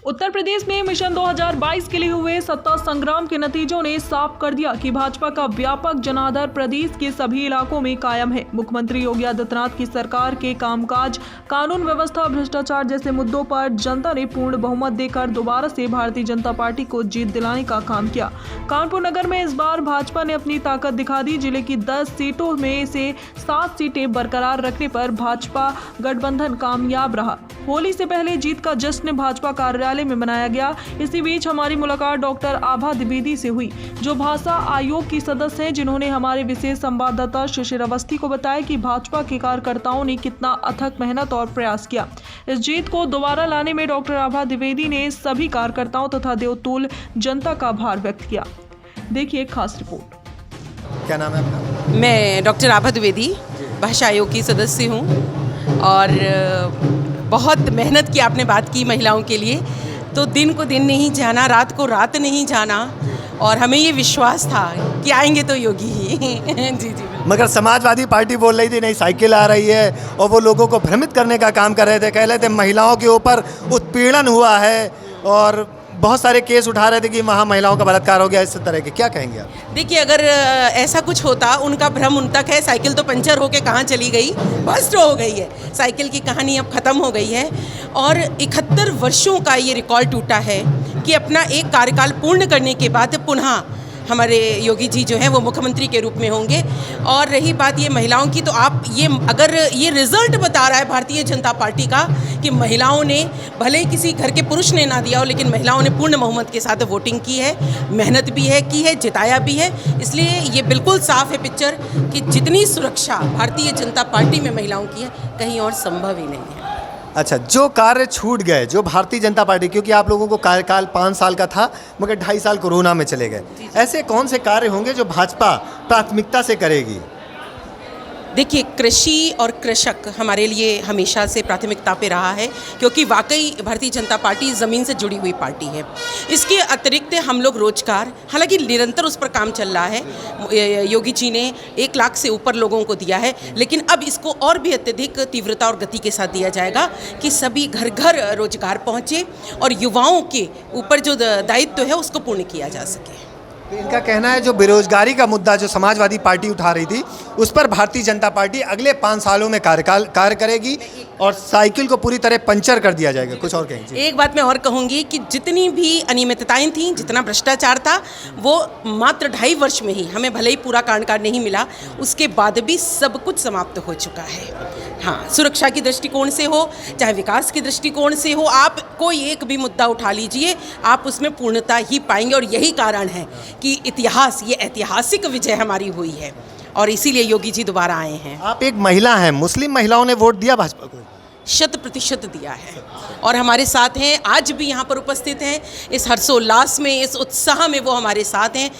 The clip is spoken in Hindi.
उत्तर प्रदेश में मिशन 2022 के लिए हुए सत्ता संग्राम के नतीजों ने साफ कर दिया कि भाजपा का व्यापक जनाधार प्रदेश के सभी इलाकों में कायम है। मुख्यमंत्री योगी आदित्यनाथ की सरकार के कामकाज, कानून व्यवस्था, भ्रष्टाचार जैसे मुद्दों पर जनता ने पूर्ण बहुमत देकर दोबारा से भारतीय जनता पार्टी को जीत दिलाने का काम किया। कानपुर नगर में इस बार भाजपा ने अपनी ताकत दिखा दी। जिले की 10 सीटों में से 7 सीटें बरकरार रखने पर भाजपा गठबंधन कामयाब रहा। होली से पहले जीत का जश्न भाजपा कार्यालय में मनाया गया। इसी बीच हमारी मुलाकात डॉक्टर आभा द्विवेदी से हुई, जो भाषा आयोग की सदस्य हैं, जिन्होंने हमारे विशेष संवाददाता शिशिर अवस्थी को बताया कि भाजपा के कार्यकर्ताओं ने कितना अथक मेहनत और प्रयास किया। इस जीत को दोबारा लाने में डॉक्टर आभा द्विवेदी ने सभी कार्यकर्ताओं तथा देवतुल्य जनता का आभार व्यक्त किया। देखिए खास रिपोर्ट। क्या नाम है आपका? मैं डॉक्टर आभा द्विवेदी भाषा आयोग की सदस्य हूँ और बहुत मेहनत की आपने बात की महिलाओं के लिए, तो दिन को दिन नहीं जाना, रात को रात नहीं जाना, और हमें ये विश्वास था कि आएंगे तो योगी ही। जी जी। मगर समाजवादी पार्टी बोल रही थी नहीं साइकिल आ रही है, और वो लोगों को भ्रमित करने का काम कर रहे थे। कह रहे थे महिलाओं के ऊपर उत्पीड़न हुआ है और बहुत सारे केस उठा रहे थे कि वहाँ महिलाओं का बलात्कार हो गया। इस तरह के क्या कहेंगे आप? देखिए, अगर ऐसा कुछ होता, उनका भ्रम उन तक है। साइकिल तो पंचर होके कहाँ चली गई, बस्ट हो गई है। साइकिल की कहानी अब ख़त्म हो गई है और 71 वर्षों का ये रिकॉर्ड टूटा है कि अपना एक कार्यकाल पूर्ण करने के बाद पुनः हमारे योगी जी जो हैं वो मुख्यमंत्री के रूप में होंगे। और रही बात ये महिलाओं की, तो आप ये अगर ये रिजल्ट बता रहा है भारतीय जनता पार्टी का कि महिलाओं ने, भले ही किसी घर के पुरुष ने ना दिया हो, लेकिन महिलाओं ने पूर्ण बहुमत के साथ वोटिंग की है, मेहनत भी है की है, जिताया भी है। इसलिए ये बिल्कुल साफ है पिक्चर कि जितनी सुरक्षा भारतीय जनता पार्टी में महिलाओं की है, कहीं और संभव ही नहीं है। अच्छा, जो कार्य छूट गए, जो भारतीय जनता पार्टी, क्योंकि आप लोगों को कार्यकाल 5 साल का था मगर 2.5 साल कोरोना में चले गए, ऐसे कौन से कार्य होंगे जो भाजपा प्राथमिकता से करेगी? देखिए, कृषि और कृषक हमारे लिए हमेशा से प्राथमिकता पे रहा है, क्योंकि वाकई भारतीय जनता पार्टी ज़मीन से जुड़ी हुई पार्टी है। इसके अतिरिक्त हम लोग रोजगार, हालांकि निरंतर उस पर काम चल रहा है। योगी जी ने 1 लाख से ऊपर लोगों को दिया है, लेकिन अब इसको और भी अत्यधिक तीव्रता और गति के साथ दिया जाएगा कि सभी घर घर रोजगार पहुँचे और युवाओं के ऊपर जो दायित्व है उसको पूर्ण किया जा सके। तो इनका कहना है जो बेरोजगारी का मुद्दा जो समाजवादी पार्टी उठा रही थी, उस पर भारतीय जनता पार्टी अगले 5 सालों में कार्य करेगी और साइकिल को पूरी तरह पंचर कर दिया जाएगा। कुछ और कहेंगे? एक बात मैं और कहूँगी कि जितनी भी अनियमितताएं थीं, जितना भ्रष्टाचार था, वो मात्र 2.5 वर्ष में ही, हमें भले ही पूरा कार्यकाल नहीं मिला, उसके बाद भी सब कुछ समाप्त हो चुका है। हाँ, सुरक्षा की दृष्टिकोण से हो, चाहे विकास की दृष्टिकोण से हो, आप कोई एक भी मुद्दा उठा लीजिए, आप उसमें पूर्णता ही पाएंगे। और यही कारण है कि इतिहास, ये ऐतिहासिक विजय हमारी हुई है और इसीलिए योगी जी दोबारा आए हैं। आप एक महिला हैं, मुस्लिम महिलाओं ने वोट दिया भाजपा को? 100% दिया है और हमारे साथ हैं, आज भी यहाँ पर उपस्थित हैं। इस हर्षोल्लास में, इस उत्साह में वो हमारे साथ हैं।